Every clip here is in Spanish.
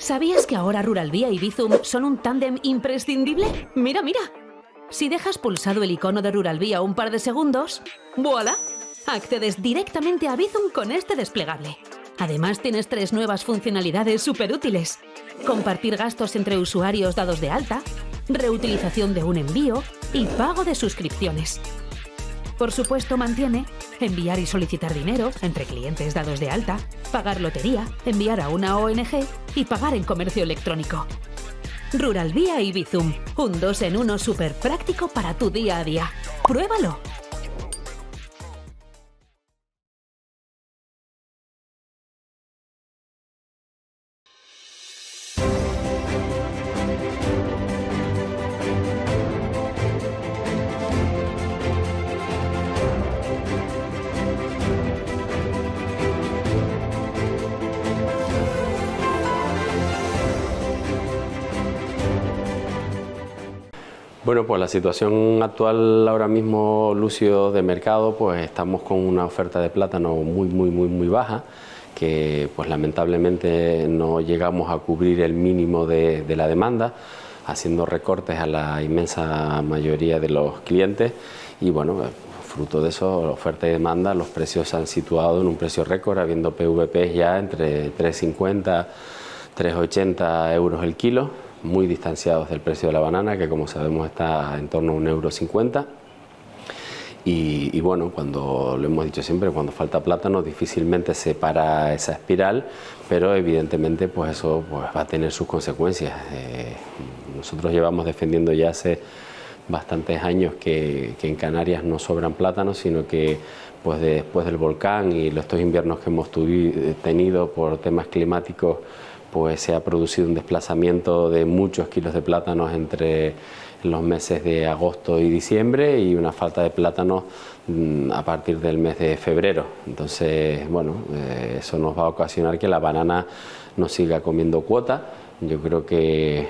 ¿Sabías que ahora Ruralvía y Bizum son un tándem imprescindible? Mira, mira. Si dejas pulsado el icono de Ruralvía un par de segundos, ¡voilà! Accedes directamente a Bizum con este desplegable. Además tienes 3 nuevas funcionalidades súper útiles. Compartir gastos entre usuarios dados de alta, reutilización de un envío y pago de suscripciones. Por supuesto mantiene enviar y solicitar dinero entre clientes dados de alta, pagar lotería, enviar a una ONG y pagar en comercio electrónico. Ruralvía y Bizum, un 2 en 1 súper práctico para tu día a día. ¡Pruébalo! Bueno, pues la situación actual ahora mismo, Lucio, de mercado, pues estamos con una oferta de plátano muy baja, que pues lamentablemente no llegamos a cubrir el mínimo de la demanda, haciendo recortes a la inmensa mayoría de los clientes y bueno, fruto de eso, oferta y demanda, los precios se han situado en un precio récord, habiendo PVPs ya entre 3,50 3,80 euros el kilo, muy distanciados del precio de la banana, que como sabemos está en torno a 1,50 €. Y bueno, cuando lo hemos dicho siempre, cuando falta plátano difícilmente se para esa espiral, pero evidentemente pues eso pues va a tener sus consecuencias. Nosotros llevamos defendiendo ya hace bastantes años que en Canarias no sobran plátanos, sino que pues después del volcán y estos inviernos que hemos tenido por temas climáticos, pues se ha producido un desplazamiento de muchos kilos de plátanos entre los meses de agosto y diciembre y una falta de plátanos a partir del mes de febrero. Entonces, bueno, eso nos va a ocasionar que la banana no siga comiendo cuota. Yo creo que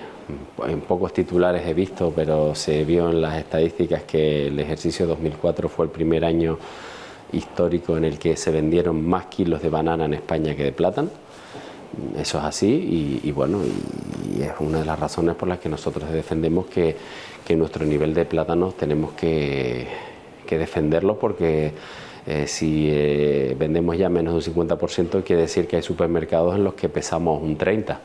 en pocos titulares he visto, pero se vio en las estadísticas que el ejercicio 2004 fue el primer año histórico en el que se vendieron más kilos de banana en España que de plátano. Eso es así y bueno, y es una de las razones por las que nosotros defendemos que nuestro nivel de plátanos tenemos que defenderlo, porque si vendemos ya menos de un 50%, quiere decir que hay supermercados en los que pesamos un 30%.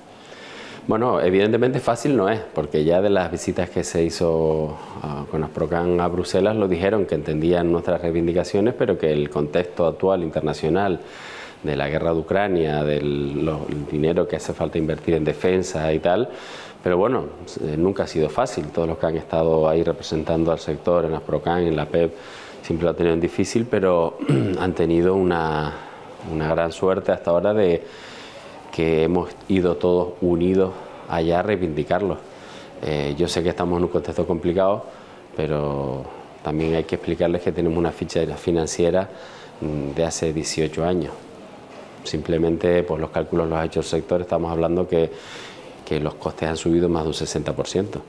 Bueno, evidentemente fácil no es, porque ya de las visitas que se hizo con Asprocan a Bruselas lo dijeron, que entendían nuestras reivindicaciones, pero que el contexto actual internacional de la guerra de Ucrania, del dinero que hace falta invertir en defensa y tal, pero bueno, nunca ha sido fácil. Todos los que han estado ahí representando al sector, en Asprocan, en la PEP, siempre lo han tenido difícil, pero han tenido una gran suerte hasta ahora de que hemos ido todos unidos allá a reivindicarlo. Yo sé que estamos en un contexto complicado, pero también hay que explicarles que tenemos una ficha financiera de hace 18 años. Simplemente, pues los cálculos los ha hecho el sector, estamos hablando que los costes han subido más de un 60%.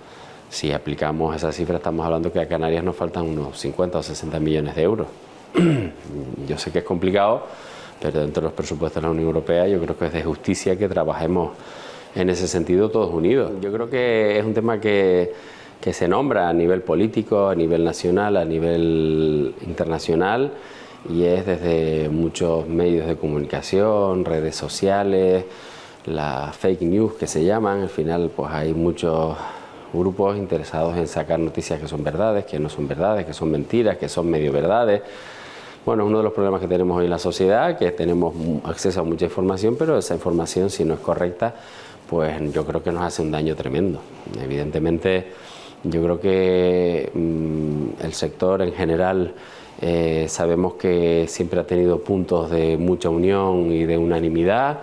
Si aplicamos esa cifra, estamos hablando que a Canarias nos faltan unos 50 o 60 millones de euros. Yo sé que es complicado, pero dentro de los presupuestos de la Unión Europea yo creo que es de justicia que trabajemos en ese sentido todos unidos. Yo creo que es un tema que se nombra a nivel político, a nivel nacional, a nivel internacional, y es desde muchos medios de comunicación, redes sociales, las fake news que se llaman. Al final pues hay muchos grupos interesados en sacar noticias que son verdades, que no son verdades, que son mentiras, que son medio verdades. Bueno, es uno de los problemas que tenemos hoy en la sociedad, que tenemos acceso a mucha información, pero esa información, si no es correcta, pues yo creo que nos hace un daño tremendo. Evidentemente, yo creo que el sector en general sabemos que siempre ha tenido puntos de mucha unión y de unanimidad,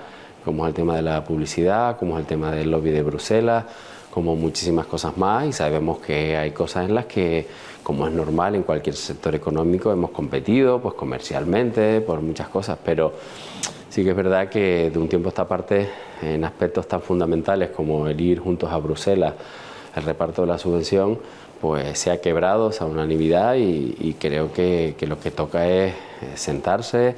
como es el tema de la publicidad, como es el tema del lobby de Bruselas, como muchísimas cosas más, y sabemos que hay cosas en las que, como es normal en cualquier sector económico, hemos competido pues comercialmente por muchas cosas, pero sí que es verdad que de un tiempo a esta parte, en aspectos tan fundamentales como el ir juntos a Bruselas, el reparto de la subvención, pues se ha quebrado esa unanimidad y creo que lo que toca es sentarse,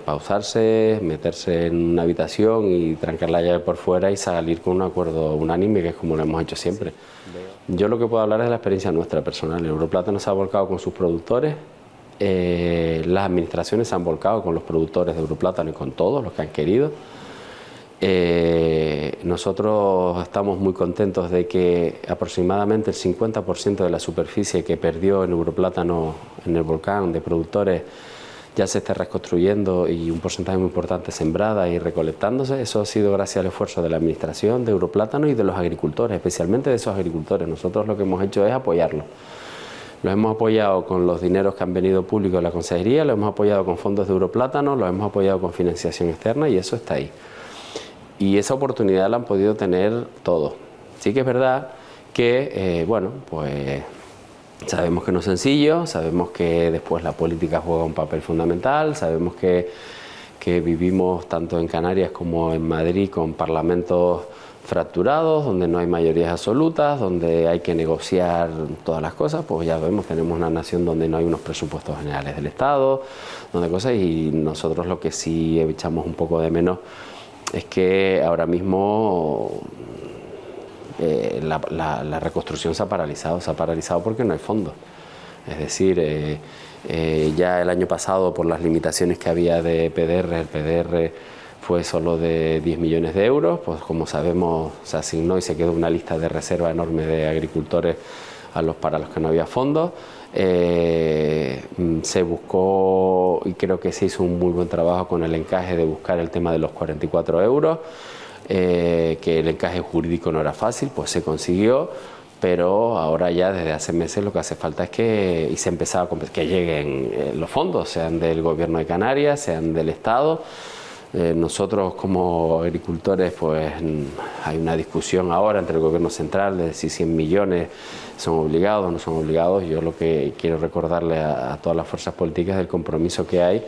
pausarse, meterse en una habitación y trancar la llave por fuera y salir con un acuerdo unánime, que es como lo hemos hecho siempre. Yo lo que puedo hablar es de la experiencia nuestra personal. El Europlátano se ha volcado con sus productores, las administraciones se han volcado con los productores de Europlátano y con todos los que han querido. Nosotros estamos muy contentos de que aproximadamente el 50% de la superficie que perdió el Europlátano en el volcán de productores ya se esté reconstruyendo y un porcentaje muy importante sembrada y recolectándose. Eso ha sido gracias al esfuerzo de la administración de Europlátano y de los agricultores, especialmente de esos agricultores. Nosotros lo que hemos hecho es apoyarlos. Los hemos apoyado con los dineros que han venido públicos de la consejería, los hemos apoyado con fondos de Europlátano, los hemos apoyado con financiación externa y eso está ahí. Y esa oportunidad la han podido tener todos. Sí que es verdad que, bueno, pues sabemos que no es sencillo, sabemos que después la política juega un papel fundamental, sabemos que vivimos tanto en Canarias como en Madrid con parlamentos fracturados, donde no hay mayorías absolutas, donde hay que negociar todas las cosas. Pues ya vemos, tenemos una nación donde no hay unos presupuestos generales del Estado, donde cosas, y nosotros lo que sí echamos un poco de menos es que ahora mismo la reconstrucción se ha paralizado porque no hay fondos. Es decir, ya el año pasado, por las limitaciones que había de PDR, el PDR fue solo de 10 millones de euros, pues como sabemos se asignó y se quedó una lista de reserva enorme de agricultores para los que no había fondos. Se buscó, y creo que se hizo un muy buen trabajo con el encaje de buscar el tema de los 44 euros, que el encaje jurídico no era fácil, pues se consiguió, pero ahora ya desde hace meses lo que hace falta es que que lleguen los fondos, sean del Gobierno de Canarias, sean del Estado. Nosotros como agricultores, pues hay una discusión ahora entre el Gobierno central de si 100 millones son obligados o no son obligados. Yo lo que quiero recordarle a todas las fuerzas políticas del compromiso que hay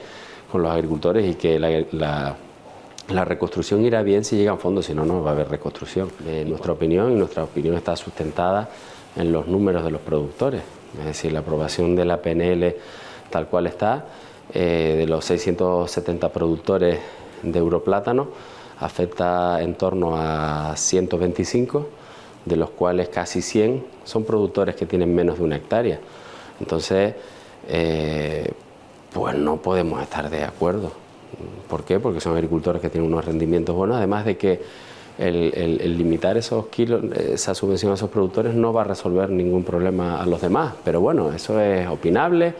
con los agricultores y que la reconstrucción irá bien si llegan fondos, si no, no va a haber reconstrucción. Nuestra opinión está sustentada en los números de los productores, es decir, la aprobación de la PNL tal cual está, de los 670 productores de Europlátano, afecta en torno a 125, de los cuales casi 100 son productores que tienen menos de 1 hectárea. Entonces, pues no podemos estar de acuerdo. ¿Por qué? Porque son agricultores que tienen unos rendimientos buenos, además de que el limitar esos kilos, esa subvención a esos productores no va a resolver ningún problema a los demás. Pero bueno, eso es opinable.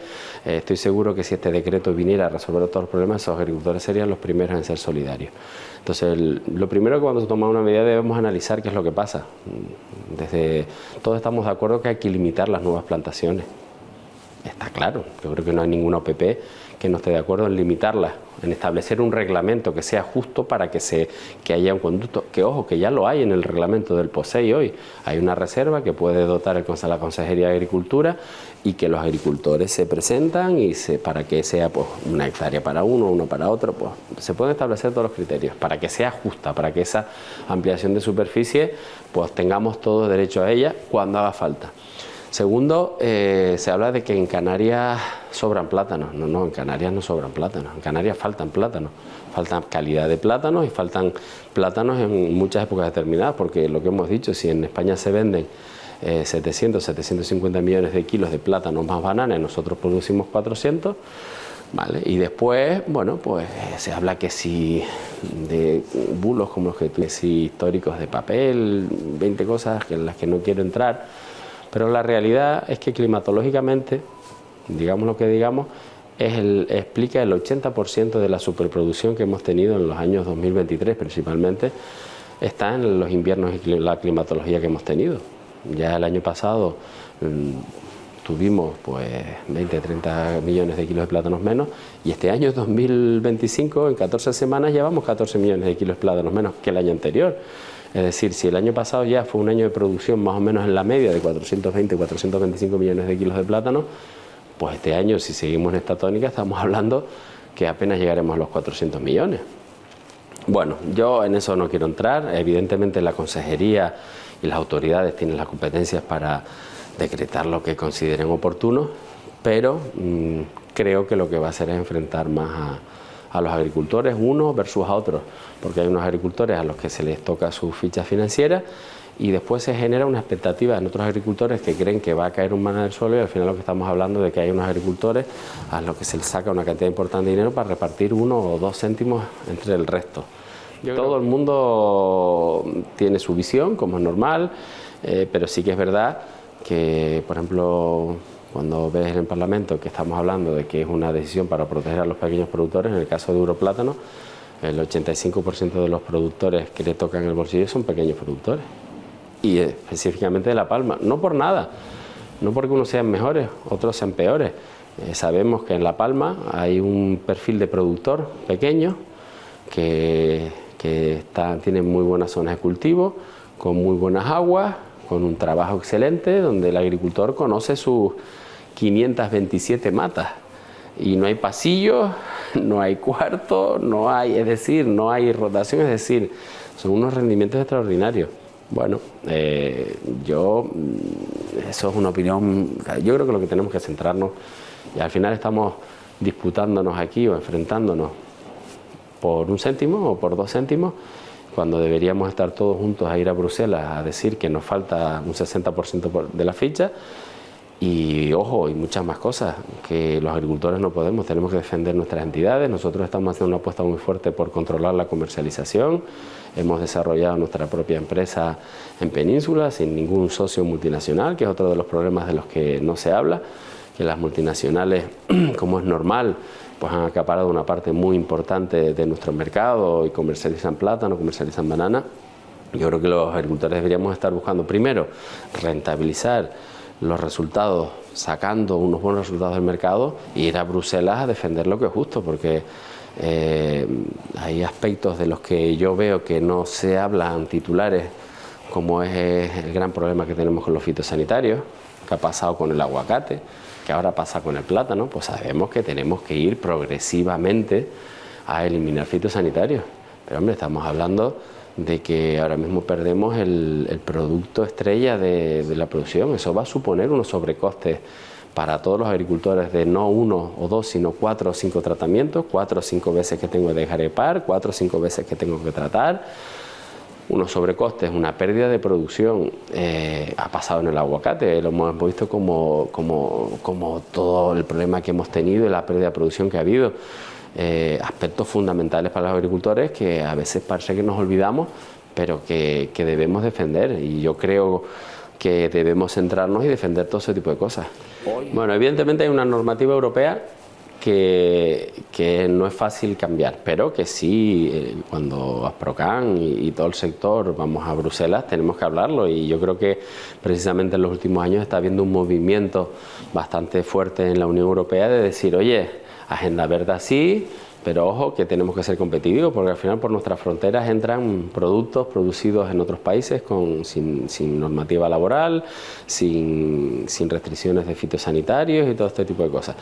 Estoy seguro que si este decreto viniera a resolver todos los problemas, esos agricultores serían los primeros en ser solidarios. Entonces, lo primero que cuando se toma una medida debemos analizar qué es lo que pasa. Todos estamos de acuerdo que hay que limitar las nuevas plantaciones. Está claro, yo creo que no hay ninguna OPP que no esté de acuerdo en limitarlas, en establecer un reglamento que sea justo para que haya un conducto, que ojo, que ya lo hay en el reglamento del POSEI hoy. Hay una reserva que puede dotar la Consejería de Agricultura y que los agricultores se presentan para que sea pues 1 hectárea para uno para otro, pues se pueden establecer todos los criterios para que sea justa, para que esa ampliación de superficie pues tengamos todo derecho a ella cuando haga falta. Segundo, se habla de que en Canarias sobran plátanos. No, en Canarias no sobran plátanos. En Canarias faltan plátanos. Faltan calidad de plátanos y faltan plátanos en muchas épocas determinadas, porque lo que hemos dicho, si en España se venden 750 millones de kilos de plátanos más bananas, nosotros producimos 400, ¿vale? Y después, bueno, pues se habla que si de bulos como los que tú decís, históricos de papel, 20 cosas en las que no quiero entrar. Pero la realidad es que climatológicamente, digamos lo que digamos, explica el 80% de la superproducción que hemos tenido en los años 2023 principalmente, está en los inviernos y la climatología que hemos tenido. Ya el año pasado tuvimos pues 20-30 millones de kilos de plátanos menos, y este año 2025, en 14 semanas, llevamos 14 millones de kilos de plátanos menos que el año anterior. Es decir, si el año pasado ya fue un año de producción más o menos en la media de 420-425 millones de kilos de plátano, pues este año, si seguimos en esta tónica, estamos hablando que apenas llegaremos a los 400 millones. Bueno, yo en eso no quiero entrar. Evidentemente la consejería y las autoridades tienen las competencias para decretar lo que consideren oportuno, pero creo que lo que va a hacer es enfrentar más a los agricultores unos versus a otros, porque hay unos agricultores a los que se les toca su ficha financiera y después se genera una expectativa en otros agricultores que creen que va a caer un maná del suelo y al final lo que estamos hablando de que hay unos agricultores a los que se les saca una cantidad importante de dinero para repartir 1 o 2 céntimos entre el resto. Todo el mundo tiene su visión, como es normal, pero sí que es verdad que, por ejemplo, cuando ves en el Parlamento que estamos hablando de que es una decisión para proteger a los pequeños productores, en el caso de Europlátano, el 85% de los productores que le tocan el bolsillo son pequeños productores. Y específicamente de La Palma, no por nada, no porque unos sean mejores, otros sean peores. Sabemos que en La Palma hay un perfil de productor pequeño que tienen muy buenas zonas de cultivo, con muy buenas aguas, con un trabajo excelente, donde el agricultor conoce sus 527 matas. Y no hay pasillos, no hay cuartos, no hay rotación, es decir, son unos rendimientos extraordinarios. Bueno, eso es una opinión, yo creo que lo que tenemos que centrarnos, y al final estamos disputándonos aquí o enfrentándonos por 1 céntimo o por 2 céntimos, cuando deberíamos estar todos juntos a ir a Bruselas a decir que nos falta un 60% de la ficha y, ojo, y muchas más cosas, que los agricultores no podemos, tenemos que defender nuestras entidades. Nosotros estamos haciendo una apuesta muy fuerte por controlar la comercialización, hemos desarrollado nuestra propia empresa en Península sin ningún socio multinacional, que es otro de los problemas de los que no se habla, que las multinacionales, como es normal, pues han acaparado una parte muy importante de nuestro mercado y comercializan plátano, comercializan banana. Yo creo que los agricultores deberíamos estar buscando primero rentabilizar los resultados, sacando unos buenos resultados del mercado e ir a Bruselas a defender lo que es justo, porque hay aspectos de los que yo veo que no se hablan titulares, como es el gran problema que tenemos con los fitosanitarios, que ha pasado con el aguacate, que ahora pasa con el plátano. Pues sabemos que tenemos que ir progresivamente a eliminar fitosanitarios. Pero hombre, estamos hablando de que ahora mismo perdemos el producto estrella de la producción. Eso va a suponer unos sobrecostes para todos los agricultores de no 1 o 2, sino 4 o 5 tratamientos, 4 o 5 veces que tengo que dejar de par, 4 o 5 veces que tengo que tratar. Unos sobrecostes, una pérdida de producción. Ha pasado en el aguacate, lo hemos visto como todo el problema que hemos tenido y la pérdida de producción que ha habido. Aspectos fundamentales para los agricultores que a veces parece que nos olvidamos, pero que debemos defender, y yo creo que debemos centrarnos y defender todo ese tipo de cosas. Bueno, evidentemente hay una normativa europea que no es fácil cambiar, pero que sí, cuando Asprocan y todo el sector vamos a Bruselas tenemos que hablarlo, y yo creo que precisamente en los últimos años está habiendo un movimiento bastante fuerte en la Unión Europea de decir, oye, agenda verde así, pero ojo que tenemos que ser competitivos, porque al final por nuestras fronteras entran productos producidos en otros países sin normativa laboral, sin restricciones de fitosanitarios y todo este tipo de cosas.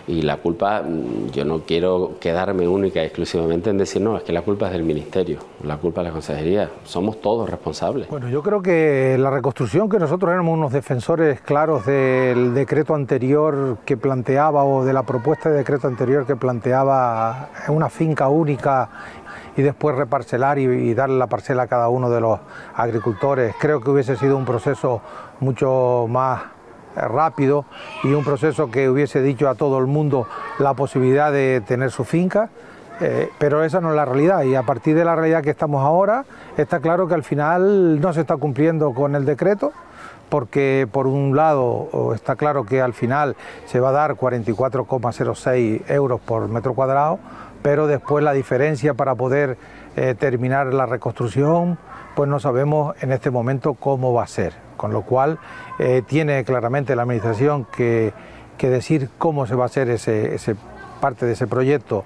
Y la culpa, yo no quiero quedarme única y exclusivamente en decir, no, es que la culpa es del Ministerio, la culpa es de la Consejería, somos todos responsables. Bueno, yo creo que la reconstrucción, que nosotros éramos unos defensores claros del decreto anterior que planteaba, o de la propuesta de decreto anterior que planteaba una finca única y después reparcelar y darle la parcela a cada uno de los agricultores. Creo que hubiese sido un proceso mucho más rápido y un proceso que hubiese dicho a todo el mundo la posibilidad de tener su finca, pero esa no es la realidad, y a partir de la realidad que estamos ahora está claro que al final no se está cumpliendo con el decreto, porque por un lado está claro que al final se va a dar 44,06 euros por metro cuadrado, pero después la diferencia para poder terminar la reconstrucción, pues no sabemos en este momento cómo va a ser, con lo cual tiene claramente la Administración que decir cómo se va a hacer ese parte de ese proyecto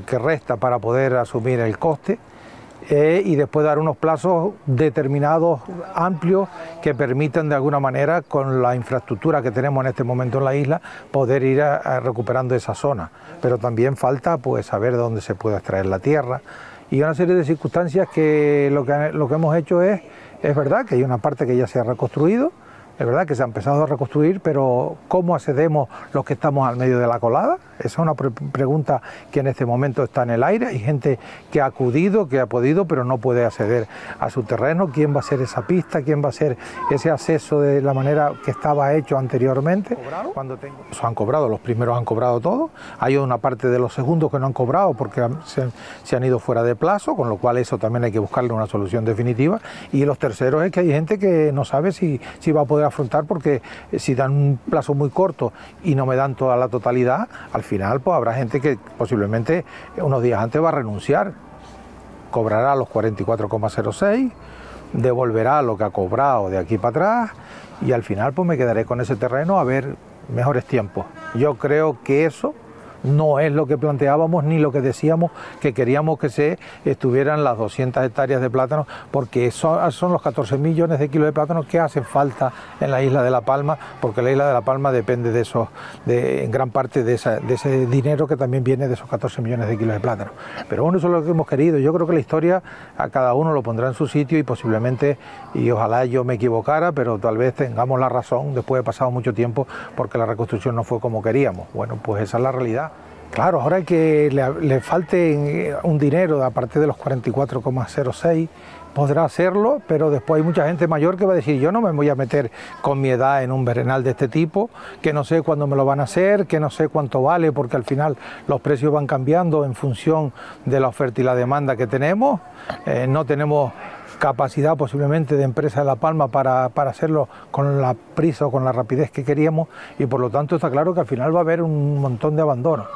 que resta para poder asumir el coste, y después dar unos plazos determinados, amplios, que permitan de alguna manera, con la infraestructura que tenemos en este momento en la isla, poder ir recuperando esa zona. Pero también falta pues saber dónde se puede extraer la tierra y una serie de circunstancias que lo que hemos hecho es verdad que hay una parte que ya se ha reconstruido, Es verdad que se ha empezado a reconstruir, pero ¿cómo accedemos los que estamos al medio de la colada? Esa es una pregunta que en este momento está en el aire. Hay gente que ha acudido, que ha podido, pero no puede acceder a su terreno. ¿Quién va a ser esa pista? ¿Quién va a ser ese acceso de la manera que estaba hecho anteriormente? Eso han cobrado, los primeros han cobrado todo. Hay una parte de los segundos que no han cobrado porque se han ido fuera de plazo, con lo cual eso también hay que buscarle una solución definitiva. Y los terceros es que hay gente que no sabe si va a poder afrontar, porque si dan un plazo muy corto y no me dan toda la totalidad, al final pues habrá gente que posiblemente unos días antes va a renunciar, cobrará los 44,06, devolverá lo que ha cobrado de aquí para atrás y al final pues me quedaré con ese terreno a ver mejores tiempos. Yo creo que eso no es lo que planteábamos ni lo que decíamos que queríamos que se estuvieran las 200 hectáreas de plátano, porque son los 14 millones de kilos de plátano que hacen falta en la isla de La Palma, porque la isla de La Palma depende en gran parte de ese dinero que también viene de esos 14 millones de kilos de plátano. Pero bueno, eso es lo que hemos querido. Yo creo que la historia a cada uno lo pondrá en su sitio y posiblemente, y ojalá yo me equivocara, pero tal vez tengamos la razón después de pasado mucho tiempo, porque la reconstrucción no fue como queríamos. Bueno, pues esa es la realidad. Claro, ahora que le falte un dinero aparte de los 44,06, podrá hacerlo, pero después hay mucha gente mayor que va a decir: yo no me voy a meter con mi edad en un berenal de este tipo, que no sé cuándo me lo van a hacer, que no sé cuánto vale, porque al final los precios van cambiando en función de la oferta y la demanda que tenemos. No tenemos capacidad posiblemente de empresa de La Palma para hacerlo con la prisa o con la rapidez que queríamos, y por lo tanto está claro que al final va a haber un montón de abandono.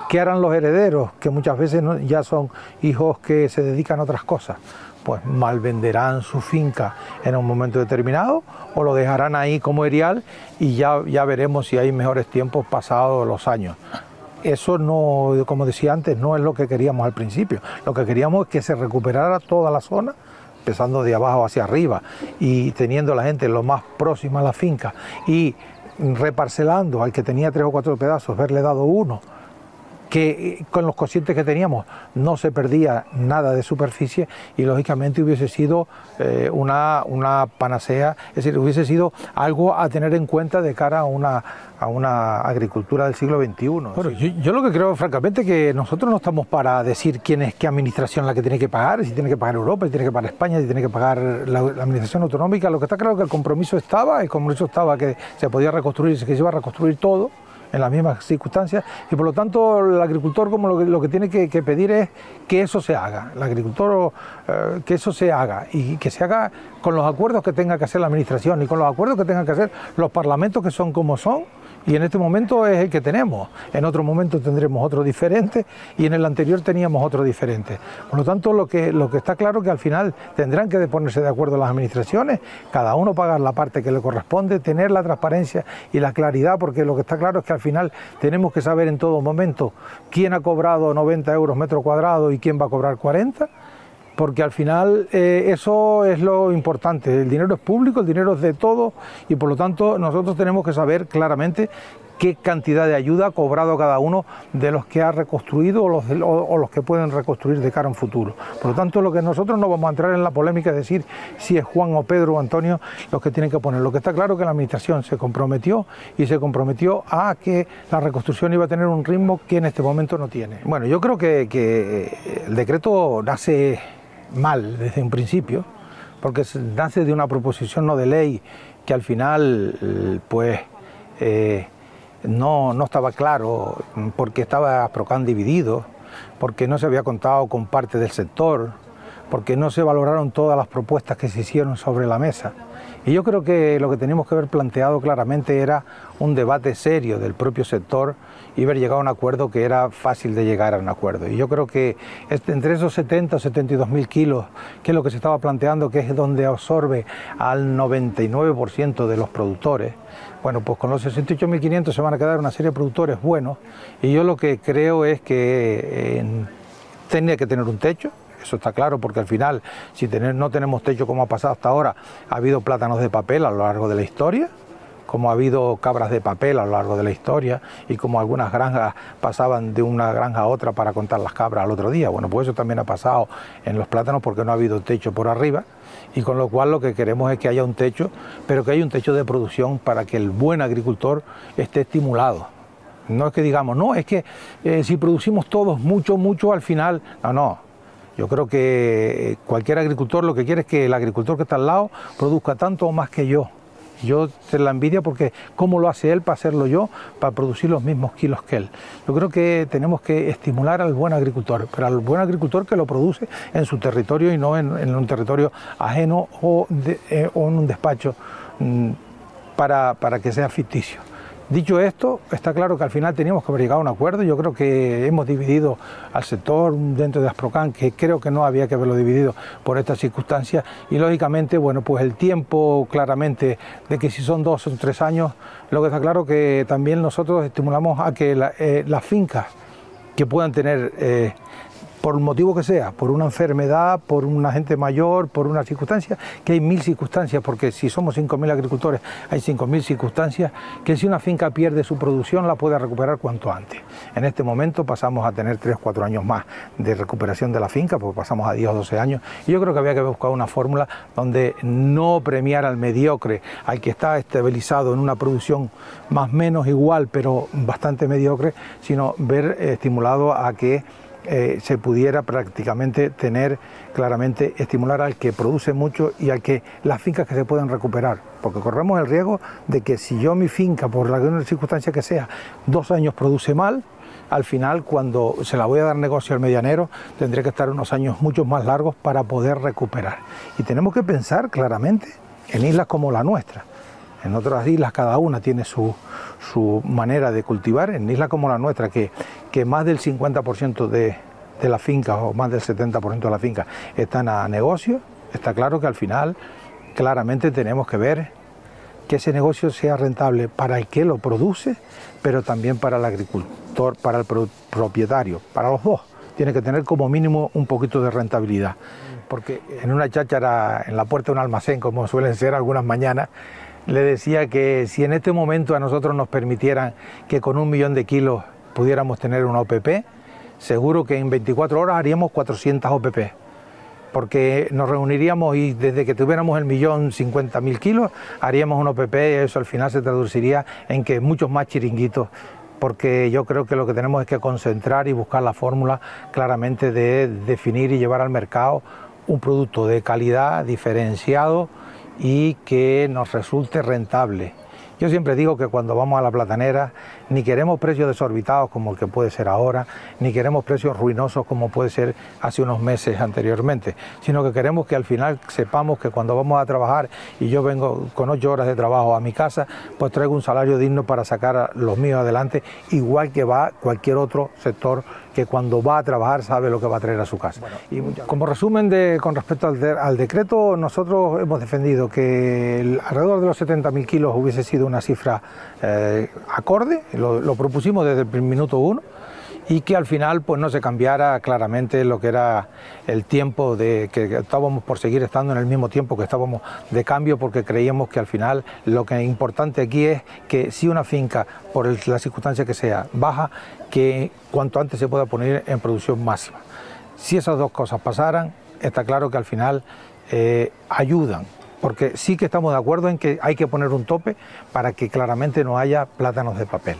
¿Qué harán los herederos? Que muchas veces ya son hijos que se dedican a otras cosas. Pues malvenderán su finca en un momento determinado o lo dejarán ahí como erial y ya veremos si hay mejores tiempos pasados los años. Eso no, como decía antes, no es lo que queríamos al principio. Lo que queríamos es que se recuperara toda la zona, empezando de abajo hacia arriba y teniendo la gente lo más próxima a la finca y reparcelando al que tenía 3 o 4 pedazos, haberle dado uno, que con los cocientes que teníamos no se perdía nada de superficie y lógicamente hubiese sido una panacea, es decir, hubiese sido algo a tener en cuenta de cara a una agricultura del siglo XXI. Bueno, yo lo que creo francamente que nosotros no estamos para decir quién es qué administración la que tiene que pagar, si tiene que pagar Europa, si tiene que pagar España, si tiene que pagar la administración autonómica. Lo que está claro es que el compromiso estaba que se podía reconstruir, que se iba a reconstruir todo en las mismas circunstancias, y por lo tanto el agricultor como lo que tiene que pedir es que eso se haga, el agricultor que eso se haga y que se haga con los acuerdos que tenga que hacer la administración y con los acuerdos que tengan que hacer los parlamentos, que son como son, y en este momento es el que tenemos. En otro momento tendremos otro diferente y en el anterior teníamos otro diferente. Por lo tanto, lo que está claro es que al final tendrán que ponerse de acuerdo las administraciones, cada uno pagar la parte que le corresponde, tener la transparencia y la claridad, porque lo que está claro es que al final tenemos que saber en todo momento quién ha cobrado 90 euros metro cuadrado y quién va a cobrar 40, porque al final eso es lo importante. El dinero es público, el dinero es de todos y por lo tanto nosotros tenemos que saber claramente qué cantidad de ayuda ha cobrado cada uno de los que ha reconstruido o los que pueden reconstruir de cara a un futuro. Por lo tanto, lo que nosotros no vamos a entrar en la polémica es decir si es Juan o Pedro o Antonio los que tienen que poner. Lo que está claro es que la administración se comprometió a que la reconstrucción iba a tener un ritmo que en este momento no tiene. Bueno, yo creo que el decreto nace mal desde un principio, porque nace de una proposición no de ley que al final pues no estaba claro, porque estaba Procam dividido, porque no se había contado con parte del sector, porque no se valoraron todas las propuestas que se hicieron sobre la mesa. Y yo creo que lo que teníamos que haber planteado claramente era un debate serio del propio sector y haber llegado a un acuerdo que era fácil de llegar a un acuerdo. Y yo creo que entre esos 70 o 72.000 kilos, que es lo que se estaba planteando, que es donde absorbe al 99% de los productores, bueno, pues con los 68.500 se van a quedar una serie de productores buenos, y yo lo que creo es que tenía que tener un techo. Eso está claro, porque al final, si no tenemos techo como ha pasado hasta ahora, ha habido plátanos de papel a lo largo de la historia, como ha habido cabras de papel a lo largo de la historia y como algunas granjas pasaban de una granja a otra para contar las cabras al otro día. Bueno, pues eso también ha pasado en los plátanos porque no ha habido techo por arriba, y con lo cual lo que queremos es que haya un techo, pero que haya un techo de producción para que el buen agricultor esté estimulado. No es que digamos, no, es que si producimos todos mucho, al final, no. Yo creo que cualquier agricultor lo que quiere es que el agricultor que está al lado produzca tanto o más que yo. Yo te la envidia porque cómo lo hace él para hacerlo yo, para producir los mismos kilos que él. Yo creo que tenemos que estimular al buen agricultor, pero al buen agricultor que lo produce en su territorio y no en un territorio ajeno o en un despacho para que sea ficticio. Dicho esto, está claro que al final teníamos que haber llegado a un acuerdo. Yo creo que hemos dividido al sector dentro de Asprocan, que creo que no había que haberlo dividido por estas circunstancias, y lógicamente, bueno, pues el tiempo claramente de que si son 2 o 3 años, lo que está claro que también nosotros estimulamos a que las fincas que puedan tener por el motivo que sea, por una enfermedad, por una gente mayor, por una circunstancia, que hay 1000 circunstancias, porque si somos 5000 agricultores, hay 5000 circunstancias, que si una finca pierde su producción la puede recuperar cuanto antes. En este momento pasamos a tener 3 o 4 años más de recuperación de la finca, porque pasamos a 10 o 12 años, y yo creo que había que buscar una fórmula donde no premiar al mediocre, al que está estabilizado en una producción más o menos igual, pero bastante mediocre, sino ver estimulado a que se pudiera prácticamente tener claramente, estimular al que produce mucho y al que las fincas que se puedan recuperar, porque corremos el riesgo de que si yo mi finca, por la circunstancia que sea, 2 años produce mal, al final cuando se la voy a dar negocio al medianero tendré que estar unos años mucho más largos para poder recuperar. Y tenemos que pensar claramente en islas como la nuestra. En otras islas cada una tiene su manera de cultivar. En islas como la nuestra, que más del 50% de las fincas o más del 70% de las fincas están a negocio, está claro que al final claramente tenemos que ver que ese negocio sea rentable para el que lo produce, pero también para el agricultor, para el propietario, para los dos. Tiene que tener como mínimo un poquito de rentabilidad, porque en una cháchara en la puerta de un almacén, como suelen ser algunas mañanas, le decía que si en este momento a nosotros nos permitieran que con 1 millón de kilos pudiéramos tener una OPP, seguro que en 24 horas haríamos 400 OPP, porque nos reuniríamos y desde que tuviéramos el 1.050.000 kilos haríamos una OPP, y eso al final se traduciría en que muchos más chiringuitos, porque yo creo que lo que tenemos es que concentrar y buscar la fórmula claramente de definir y llevar al mercado un producto de calidad, diferenciado, y que nos resulte rentable. Yo siempre digo que cuando vamos a la platanera ni queremos precios desorbitados como el que puede ser ahora, ni queremos precios ruinosos como puede ser hace unos meses anteriormente, sino que queremos que al final sepamos que cuando vamos a trabajar y yo vengo con 8 horas de trabajo a mi casa, pues traigo un salario digno para sacar a los míos adelante, igual que va cualquier otro sector que cuando va a trabajar sabe lo que va a traer a su casa. Bueno, y como resumen con respecto al decreto, nosotros hemos defendido que alrededor de los 70.000 kilos hubiese sido una cifra acorde, lo propusimos desde el minuto 1, y que al final pues no se cambiara claramente lo que era el tiempo de que estábamos por seguir estando en el mismo tiempo que estábamos de cambio, porque creíamos que al final lo que es importante aquí es que si una finca, por la circunstancia que sea, baja, que cuanto antes se pueda poner en producción máxima. Si esas dos cosas pasaran, está claro que al final ayudan, porque sí que estamos de acuerdo en que hay que poner un tope para que claramente no haya plátanos de papel.